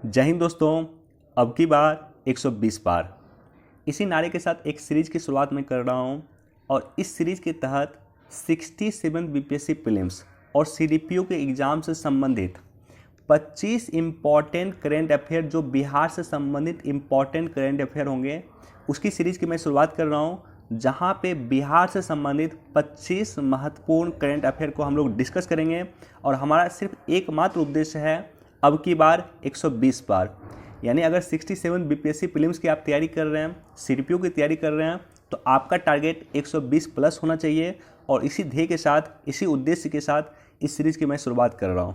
जय हिंद दोस्तों, अब की बार 120 पार इसी नारे के साथ एक सीरीज की शुरुआत मैं कर रहा हूं और इस सीरीज के तहत 67 बीपीएससी प्रीलिम्स और सीडीपीओ के एग्ज़ाम से संबंधित 25 इम्पॉर्टेंट करेंट अफेयर जो बिहार से संबंधित इम्पॉर्टेंट करेंट अफेयर होंगे उसकी सीरीज़ की मैं शुरुआत कर रहा हूं, जहां पे बिहार से संबंधित 25 महत्वपूर्ण करेंट अफेयर को हम लोग डिस्कस करेंगे। और हमारा सिर्फ एकमात्र उद्देश्य है अब की बार 120 पार, यानी अगर 67 बीपीएससी प्रीलिम्स की आप तैयारी कर रहे हैं, सीडीपीओ की तैयारी कर रहे हैं, तो आपका टारगेट 120 प्लस होना चाहिए। और इसी ध्येय के साथ, इसी उद्देश्य के साथ इस सीरीज की मैं शुरुआत कर रहा हूं।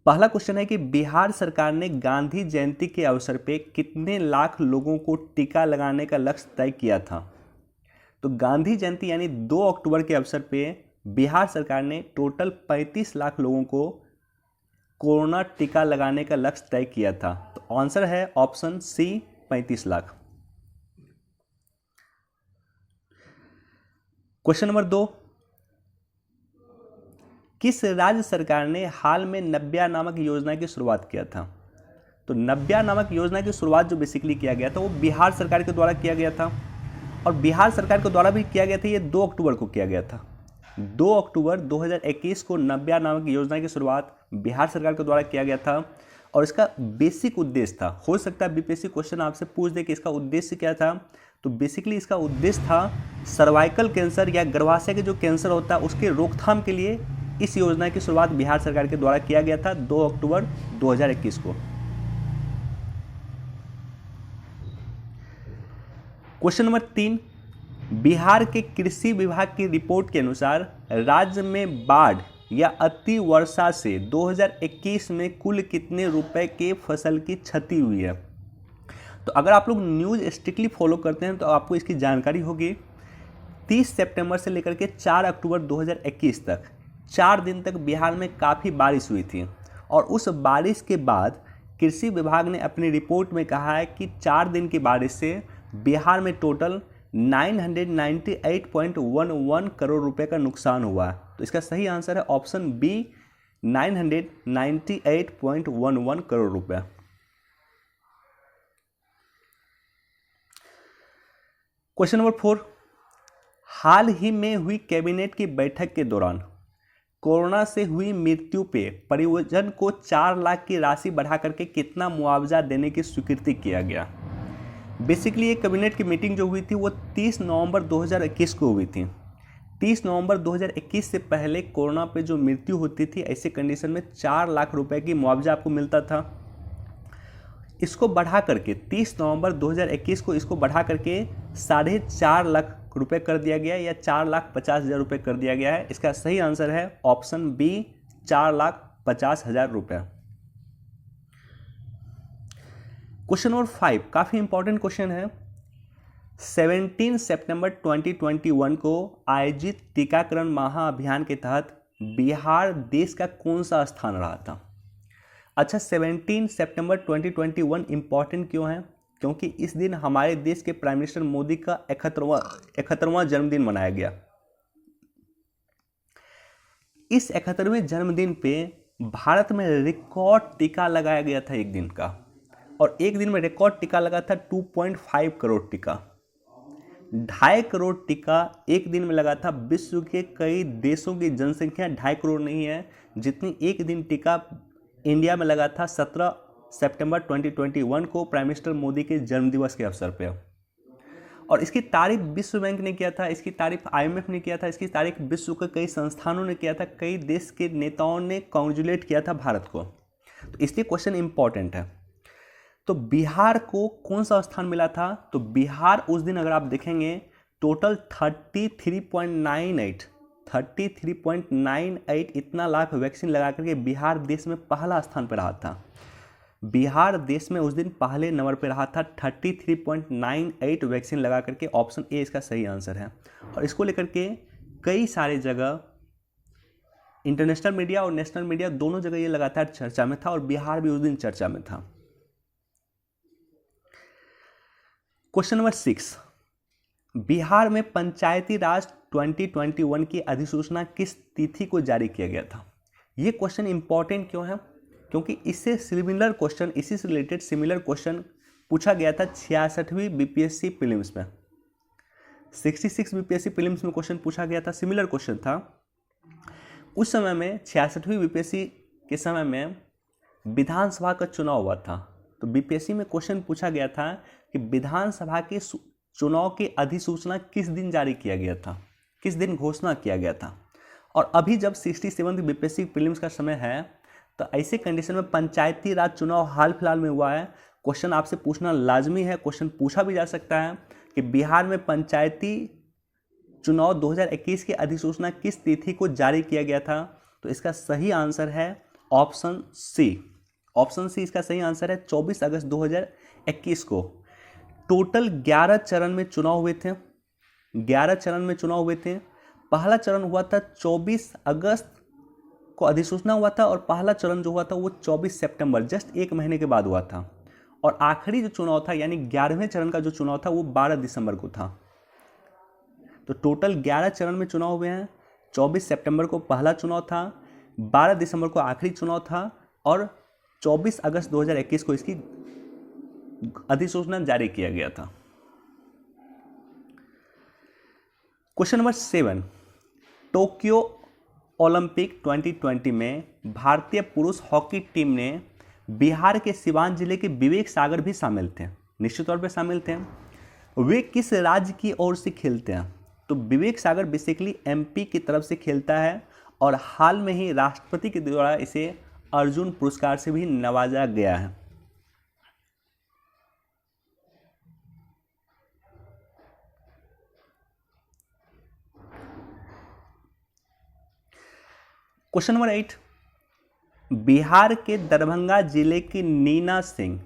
पहला क्वेश्चन है कि बिहार सरकार ने गांधी जयंती के अवसर पे कितने लाख लोगों को टीका लगाने का लक्ष्य तय किया था। तो गांधी जयंती यानी 2 अक्टूबर के अवसर पे बिहार सरकार ने टोटल 35 लाख लोगों को कोरोना टीका लगाने का लक्ष्य तय किया था। तो आंसर है option C, 35 lakh. Question number 2, किस राज्य सरकार ने हाल में नव्या नामक योजना की शुरुआत किया था। तो नव्या नामक योजना की शुरुआत जो बेसिकली किया गया था वो बिहार सरकार के द्वारा किया गया था, और बिहार सरकार के द्वारा भी किया गया था। ये 2 अक्टूबर को किया गया था। 2 अक्टूबर 2021 को नव्या नामक योजना की शुरुआत बिहार सरकार के द्वारा किया गया था। और इसका बेसिक उद्देश्य था, हो सकता है बीपीएससी क्वेश्चन आपसे पूछ दे कि इसका उद्देश्य क्या था। तो बेसिकली इसका उद्देश्य था सर्वाइकल कैंसर या गर्भाशय के जो कैंसर होता है उसके रोकथाम के लिए इस योजना की शुरुआत बिहार सरकार के द्वारा किया गया था 2 अक्टूबर 2021 को। क्वेश्चन नंबर 3, बिहार के कृषि विभाग की रिपोर्ट के अनुसार राज्य में बाढ़ या अति वर्षा से 2021 में कुल कितने रुपए के फसल की क्षति हुई है। तो अगर आप लोग न्यूज़ स्ट्रिक्टली फॉलो करते हैं तो आपको इसकी जानकारी होगी। 30 सितंबर से लेकर के 4 अक्टूबर 2021 तक 4 दिन तक बिहार में काफ़ी बारिश हुई थी। और उस बारिश के बाद कृषि विभाग ने अपनी रिपोर्ट में कहा है कि 4 दिन की बारिश से बिहार में टोटल 998.11 करोड़ रुपए का नुकसान हुआ। तो इसका सही आंसर है ऑप्शन बी, 998.11 करोड़ रुपए। क्वेश्चन नंबर 4, हाल ही में हुई कैबिनेट की बैठक के दौरान कोरोना से हुई मृत्यु पे परिजन को 4 लाख की राशि बढ़ा करके कितना मुआवजा देने की स्वीकृति किया गया। बेसिकली ये कैबिनेट की मीटिंग जो हुई थी वो 30 नवंबर 2021 को हुई थी। 30 नवंबर 2021 से पहले कोरोना पे जो मृत्यु होती थी ऐसे कंडीशन में 4 लाख रुपए की मुआवजा आपको मिलता था। इसको बढ़ा करके 30 नवंबर 2021 को इसको बढ़ा करके 4.5 लाख रुपए कर दिया गया, या 4,50,000 रुपये कर दिया गया है। इसका सही आंसर है ऑप्शन बी, 4,50,000 रुपये। क्वेश्चन नंबर 5 काफ़ी इंपॉर्टेंट क्वेश्चन है। 17 सितंबर 2021 को आयोजित टीकाकरण महाअभियान के तहत बिहार देश का कौन सा स्थान रहा था। अच्छा, 17 सितंबर 2021 इंपॉर्टेंट क्यों है? क्योंकि इस दिन हमारे देश के प्राइम मिनिस्टर मोदी का 71वां जन्मदिन मनाया गया। इस 71वें जन्मदिन पे भारत में रिकॉर्ड टीका लगाया गया था एक दिन का, और एक दिन में रिकॉर्ड टीका लगा था 2.5 करोड़ टीका। 2.5 करोड़ टीका एक दिन में लगा था। विश्व के कई देशों की जनसंख्या 2.5 करोड़ नहीं है जितनी एक दिन टीका इंडिया में लगा था 17 सितंबर 2021 को प्राइम मिनिस्टर मोदी के जन्मदिवस के अवसर पे। और इसकी तारीफ विश्व बैंक ने किया था, इसकी तारीफ IMF ने किया था, इसकी तारीफ विश्व के कई संस्थानों ने किया था, कई देश के नेताओं ने कॉन्ग्रेचुलेट किया था भारत को। तो इसलिए क्वेश्चन इंपॉर्टेंट है। तो बिहार को कौन सा स्थान मिला था? तो बिहार उस दिन अगर आप देखेंगे टोटल 33.98 इतना लाख वैक्सीन लगा करके बिहार देश में पहला स्थान पर रहा था। बिहार देश में उस दिन पहले नंबर पर रहा था 33.98 वैक्सीन लगा करके। ऑप्शन ए इसका सही आंसर है। और इसको लेकर के कई सारे जगह इंटरनेशनल मीडिया और नेशनल मीडिया दोनों जगह ये लगातार चर्चा में था, और बिहार भी उस दिन चर्चा में था। क्वेश्चन नंबर 6, बिहार में पंचायती राज 2021 की अधिसूचना किस तिथि को जारी किया गया था? ये क्वेश्चन इंपॉर्टेंट क्यों है? क्योंकि इससे सिमिलर क्वेश्चन, इसी से रिलेटेड सिमिलर क्वेश्चन पूछा गया था 66वीं बीपीएससी प्रीलिम्स में। 66 बीपीएससी प्रीलिम्स में क्वेश्चन पूछा गया था, सिमिलर क्वेश्चन था। उस समय में 66वीं बीपीएससी के समय में विधानसभा का चुनाव हुआ था। तो बीपीएससी में क्वेश्चन पूछा गया था कि विधानसभा के चुनाव की अधिसूचना किस दिन जारी किया गया था, किस दिन घोषणा किया गया था। और अभी जब 67वीं बीपीएससी प्रीलिम्स का समय है, तो ऐसे कंडीशन में पंचायती राज चुनाव हाल फिलहाल में हुआ है। क्वेश्चन आपसे पूछना लाजमी है, क्वेश्चन पूछा भी जा सकता है कि बिहार में पंचायती चुनाव 2021 की अधिसूचना किस तिथि को जारी किया गया था? तो इसका सही आंसर है ऑप्शन सी। ऑप्शन सी इसका सही आंसर है 24 अगस्त 2021 को। टोटल 11 चरण में चुनाव हुए थे, 11 चरण में चुनाव हुए थे। पहला चरण हुआ था 24 अगस्त को अधिसूचना हुआ था, और पहला चरण जो हुआ था वो 24 सितंबर, जस्ट एक महीने के बाद हुआ था। और आखिरी जो चुनाव था यानी 11वें चरण का जो चुनाव था वो 12 दिसंबर को था। तो टोटल 11 चरण में चुनाव हुए हैं। 24 सितंबर को पहला चुनाव था, 12 दिसंबर को आखिरी चुनाव था, और 24 अगस्त 2021 को इसकी अधिसूचना जारी किया गया था। क्वेश्चन नंबर 7, टोक्यो ओलंपिक 2020 में भारतीय पुरुष हॉकी टीम ने बिहार के सिवान जिले के विवेक सागर भी शामिल थे, निश्चित तौर पे शामिल थे। वे किस राज्य की ओर से खेलते हैं? तो विवेक सागर बेसिकली एमपी की तरफ से खेलता है, और हाल में ही राष्ट्रपति के द्वारा इसे अर्जुन पुरस्कार से भी नवाजा गया है। क्वेश्चन नंबर 8, बिहार के दरभंगा जिले की नीना सिंह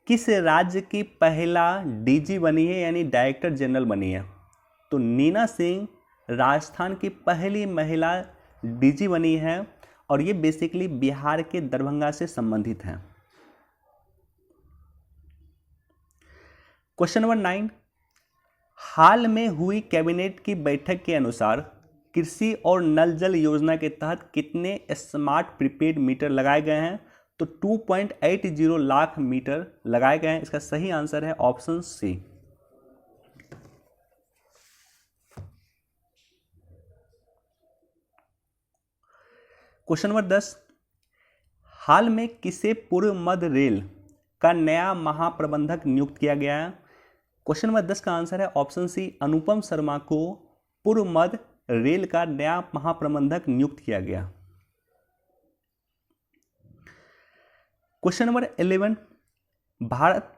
किस राज्य की पहला डीजी बनी है, यानी डायरेक्टर जनरल बनी है? तो नीना सिंह राजस्थान की पहली महिला डीजी बनी है, और ये बेसिकली बिहार के दरभंगा से संबंधित है। क्वेश्चन नंबर 9, हाल में हुई कैबिनेट की बैठक के अनुसार कृषि और नल जल योजना के तहत कितने स्मार्ट प्रीपेड मीटर लगाए गए हैं? तो 2.80 लाख मीटर लगाए गए हैं। इसका सही आंसर है ऑप्शन सी। क्वेश्चन नंबर 10, हाल में किसे पूर्व मध्य रेल का नया महाप्रबंधक नियुक्त किया गया है? क्वेश्चन नंबर 10 का आंसर है ऑप्शन सी, अनुपम शर्मा को पूर्व मध्य रेल का नया महाप्रबंधक नियुक्त किया गया। क्वेश्चन नंबर 11,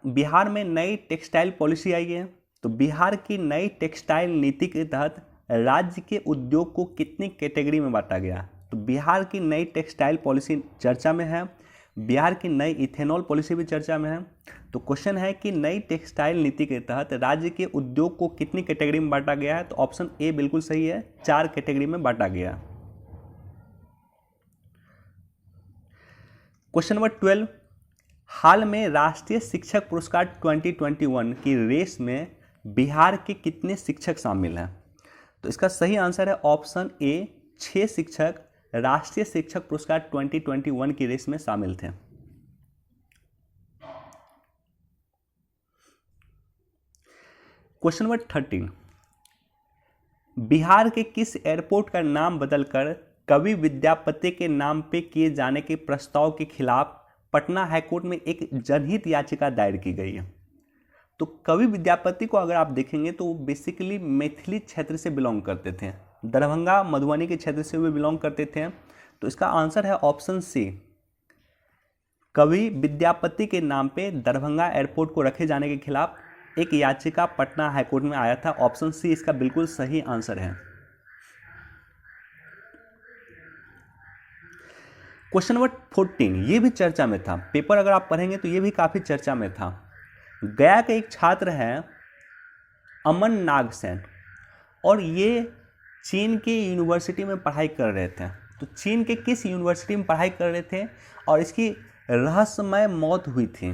बिहार में नई टेक्सटाइल पॉलिसी आई है। तो बिहार की नई टेक्सटाइल नीति के तहत राज्य के उद्योग को कितनी कैटेगरी में बांटा गया? तो बिहार की नई टेक्सटाइल पॉलिसी चर्चा में है, बिहार की नई इथेनॉल पॉलिसी भी चर्चा में है। तो क्वेश्चन है कि नई टेक्सटाइल नीति के तहत राज्य के उद्योग को कितनी कैटेगरी में बांटा गया है? तो ऑप्शन ए बिल्कुल सही है, 4 कैटेगरी में बांटा गया। क्वेश्चन नंबर 12, हाल में राष्ट्रीय शिक्षक पुरस्कार 2021 की रेस में बिहार के कितने शिक्षक शामिल हैं? तो इसका सही आंसर है ऑप्शन ए, 6 शिक्षक राष्ट्रीय शिक्षक पुरस्कार 2021 की रेस में शामिल थे। क्वेश्चन नंबर 13, बिहार के किस एयरपोर्ट का नाम बदलकर कवि विद्यापति के नाम पे किए जाने के प्रस्ताव के खिलाफ पटना हाईकोर्ट में एक जनहित याचिका दायर की गई है? तो कवि विद्यापति को अगर आप देखेंगे तो वो बेसिकली मैथिली क्षेत्र से बिलोंग करते थे, दरभंगा मधुबनी के क्षेत्र से वे बिलोंग करते थे। तो इसका आंसर है ऑप्शन सी, कवि विद्यापति के नाम पे दरभंगा एयरपोर्ट को रखे जाने के खिलाफ एक याचिका पटना हाईकोर्ट में आया था। ऑप्शन सी इसका बिल्कुल सही आंसर है। क्वेश्चन नंबर 14, ये भी चर्चा में था, पेपर अगर आप पढ़ेंगे तो ये भी काफी चर्चा में था। गया के एक छात्र हैं अमन नागसेन, और ये चीन के यूनिवर्सिटी में पढ़ाई कर रहे थे। तो चीन के किस यूनिवर्सिटी में पढ़ाई कर रहे थे और इसकी रहस्यमय मौत हुई थी?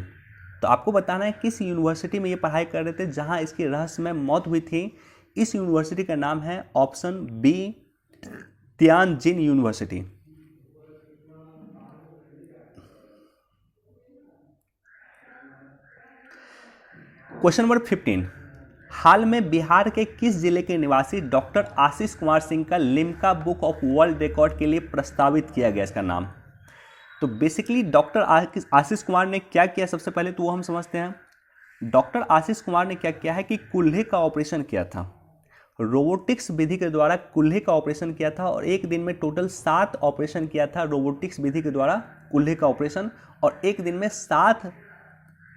तो आपको बताना है किस यूनिवर्सिटी में ये पढ़ाई कर रहे थे जहां इसकी रहस्यमय मौत हुई थी। इस यूनिवर्सिटी का नाम है option B, Tianjin university. Question number 15, हाल में बिहार के किस जिले के निवासी डॉक्टर आशीष कुमार सिंह का Limca book of world record के लिए प्रस्तावित किया गया इसका नाम? तो बेसिकली डॉक्टर आशीष कुमार ने क्या किया, सबसे पहले तो वो हम समझते हैं। डॉक्टर आशीष कुमार ने क्या किया है कि कुल्हे का ऑपरेशन किया था, रोबोटिक्स विधि के द्वारा कुल्हे का ऑपरेशन किया था, और एक दिन में टोटल 7 ऑपरेशन किया था रोबोटिक्स विधि के द्वारा कुल्हे का ऑपरेशन, और एक दिन में 7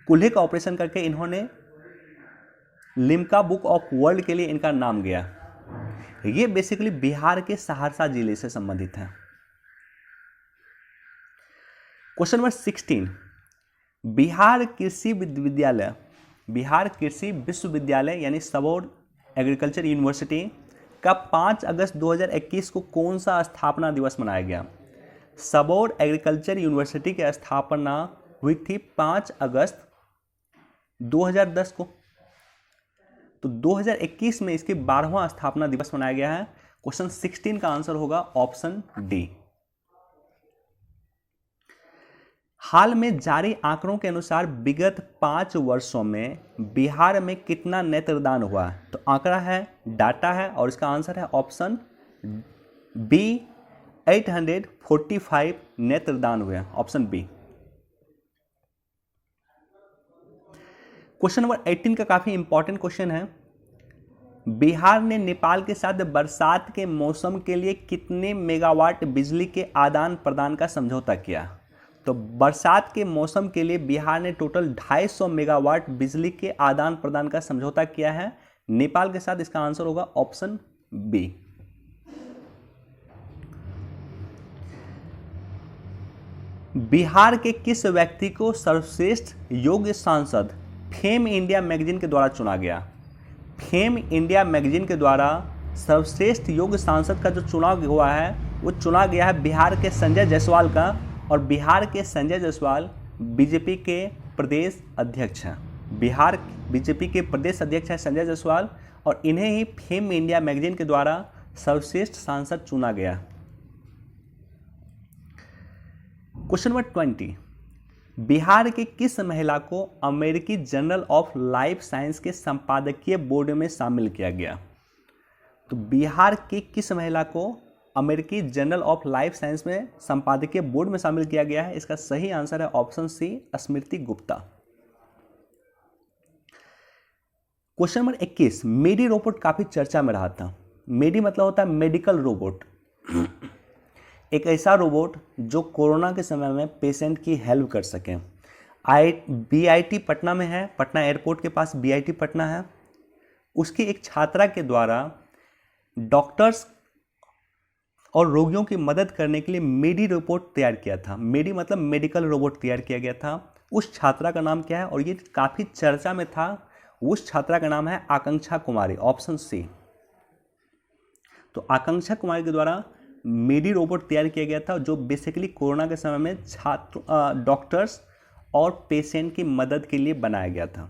कुल्हे का ऑपरेशन करके इन्होंने लिम्का बुक ऑफ वर्ल्ड के लिए इनका नाम गया। ये बेसिकली बिहार के सहरसा जिले से संबंधित है। क्वेश्चन नंबर 16, बिहार कृषि विश्वविद्यालय यानी सबौर एग्रीकल्चर यूनिवर्सिटी का 5 अगस्त 2021 को कौन सा स्थापना दिवस मनाया गया? सबौर एग्रीकल्चर यूनिवर्सिटी की स्थापना हुई थी 5 अगस्त 2010 को। तो 2021 में इसके 12वां स्थापना दिवस मनाया गया है। क्वेश्चन 16 का आंसर होगा ऑप्शन डी। हाल में जारी आंकड़ों के अनुसार विगत 5 वर्षों में बिहार में कितना नेत्रदान हुआ? तो आंकड़ा है, डाटा है, और इसका आंसर है ऑप्शन बी, 845 नेत्रदान हुए, ऑप्शन बी। क्वेश्चन नंबर 18 का काफी इंपॉर्टेंट क्वेश्चन है। बिहार ने नेपाल के साथ बरसात के मौसम के लिए कितने मेगावाट बिजली के आदान प्रदान का समझौता किया? तो बरसात के मौसम के लिए बिहार ने टोटल 250 मेगावाट बिजली के आदान प्रदान का समझौता किया है नेपाल के साथ। इसका आंसर होगा ऑप्शन बी। बिहार के किस व्यक्ति को सर्वश्रेष्ठ योग्य सांसद फेम इंडिया मैगजीन के द्वारा चुना गया? फेम इंडिया मैगजीन के द्वारा सर्वश्रेष्ठ योग्य सांसद का जो चुनाव हुआ है वो चुना गया है बिहार के संजय जायसवाल का, और बिहार के संजय जायसवाल बीजेपी के प्रदेश अध्यक्ष हैं। बिहार बीजेपी के प्रदेश अध्यक्ष हैं संजय जायसवाल, और इन्हें ही फेम इंडिया मैगजीन के द्वारा सर्वश्रेष्ठ सांसद चुना गया। क्वेश्चन नंबर 20, बिहार के किस महिला को अमेरिकी जर्नल ऑफ लाइफ साइंस के संपादकीय बोर्ड में शामिल किया गया? तो बिहार की किस महिला को अमेरिकी जर्नल ऑफ लाइफ साइंस में संपादकीय बोर्ड में शामिल किया गया है? इसका सही आंसर है ऑप्शन सी, स्मृति गुप्ता। क्वेश्चन नंबर 21, मेडी रोबोट काफी चर्चा में रहा था। मेडी मतलब होता है मेडिकल रोबोट, एक ऐसा रोबोट जो कोरोना के समय में पेशेंट की हेल्प कर सके। बीआईटी पटना में है, पटना एयरपोर्ट के पास बीआईटी पटना है। उसकी एक छात्रा के द्वारा डॉक्टर्स और रोगियों की मदद करने के लिए मेडी रोबोट तैयार किया था। मेडी मतलब मेडिकल रोबोट तैयार किया गया था। उस छात्रा का नाम क्या है, और ये काफ़ी चर्चा में था। उस छात्रा का नाम है आकांक्षा कुमारी, ऑप्शन सी। तो आकांक्षा कुमारी के द्वारा मेडी रोबोट तैयार किया गया था, जो बेसिकली कोरोना के समय में डॉक्टर्स और पेशेंट की मदद के लिए बनाया गया था।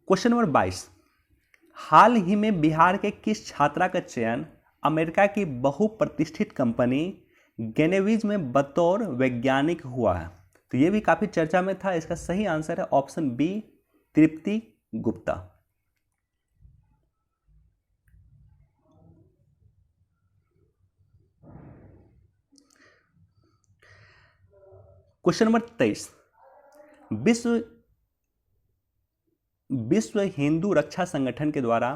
क्वेश्चन नंबर 22, हाल ही में बिहार के किस छात्रा का चयन अमेरिका की बहुप्रतिष्ठित कंपनी गेनेवीज में बतौर वैज्ञानिक हुआ है? तो ये भी काफी चर्चा में था। इसका सही आंसर है ऑप्शन बी, तृप्ति गुप्ता। क्वेश्चन नंबर 23, विश्व हिंदू रक्षा संगठन के द्वारा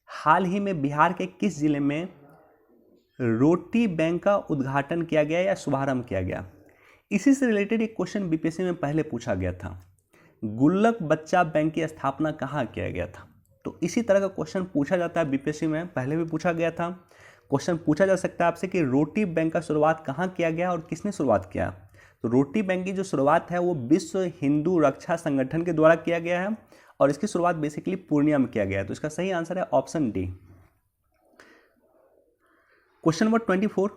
हाल ही में बिहार के किस जिले में रोटी बैंक का उद्घाटन किया गया या शुभारंभ किया गया? इसी से रिलेटेड एक क्वेश्चन बीपीएससी में पहले पूछा गया था। गुल्लक बच्चा बैंक की स्थापना कहाँ किया गया था? तो इसी तरह का क्वेश्चन पूछा जाता है बीपीएससी में, पहले भी पूछा गया था। क्वेश्चन पूछा जा सकता है आपसे कि रोटी बैंक का शुरुआत कहाँ किया गया और किसने शुरुआत किया? तो रोटी बैंक की जो शुरुआत है वो विश्व हिंदू रक्षा संगठन के द्वारा किया गया है, और इसकी शुरुआत बेसिकली पूर्णिया में किया गया है। तो इसका सही आंसर है ऑप्शन डी। क्वेश्चन नंबर 24,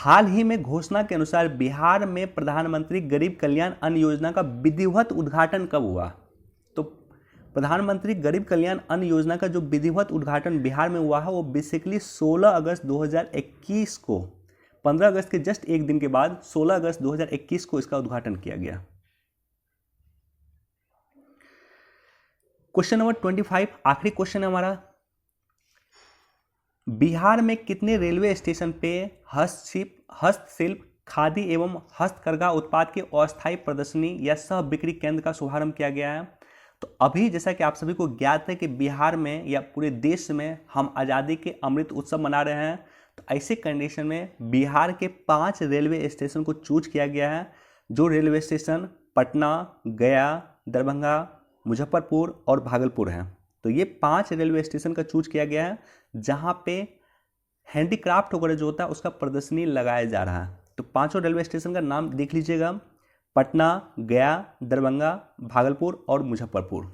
हाल ही में घोषणा के अनुसार बिहार में प्रधानमंत्री गरीब कल्याण अन्न योजना का विधिवत उद्घाटन कब हुआ? तो प्रधानमंत्री गरीब कल्याण अन्न योजना का जो विधिवत उद्घाटन बिहार में हुआ है वो बेसिकली 16 अगस्त 2021 को, 15 अगस्त के जस्ट एक दिन के बाद 16 अगस्त 2021 को इसका उद्घाटन किया गया। क्वेश्चन नंबर 25, आखिरी क्वेश्चन है हमारा। बिहार में कितने रेलवे स्टेशन पे हस्तशिल्प, खादी एवं हस्तकरघा उत्पाद के अस्थायी प्रदर्शनी या सह बिक्री केंद्र का शुभारंभ किया गया है? तो अभी जैसा कि आप सभी को ज्ञात है कि बिहार में या पूरे देश में हम आज़ादी के अमृत उत्सव मना रहे हैं, तो ऐसे कंडीशन में बिहार के 5 रेलवे स्टेशन को चूज किया गया है, जो रेलवे स्टेशन पटना, गया, दरभंगा, मुजफ्फरपुर और भागलपुर हैं। तो ये 5 रेलवे स्टेशन का चूज किया गया है जहाँ पे हैंडीक्राफ्ट वगैरह जो होता है उसका प्रदर्शनी लगाया जा रहा है। तो 5 रेलवे स्टेशन का नाम देख लीजिएगा, पटना, गया, दरभंगा, भागलपुर और मुजफ्फरपुर।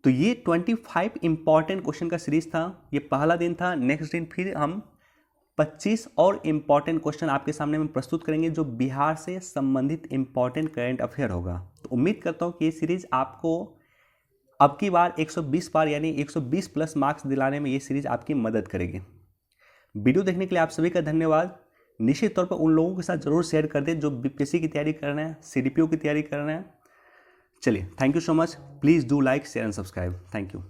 तो ये 25 इंपॉर्टेंट क्वेश्चन का सीरीज था। ये पहला दिन था। नेक्स्ट दिन फिर हम 25 और इम्पॉर्टेंट क्वेश्चन आपके सामने में प्रस्तुत करेंगे जो बिहार से संबंधित इम्पॉर्टेंट करंट अफेयर होगा। तो उम्मीद करता हूँ कि ये सीरीज आपको अब की बार 120 पार यानी 120 प्लस मार्क्स दिलाने में ये सीरीज आपकी मदद करेगी। वीडियो देखने के लिए आप सभी का धन्यवाद। निश्चित तौर पर उन लोगों के साथ जरूर शेयर कर दें जो बीपीएससी की तैयारी कर रहे हैं, सीडीपीओ की तैयारी कर रहे हैं। चलिए, thank you so much. Please do like, share and subscribe. Thank you.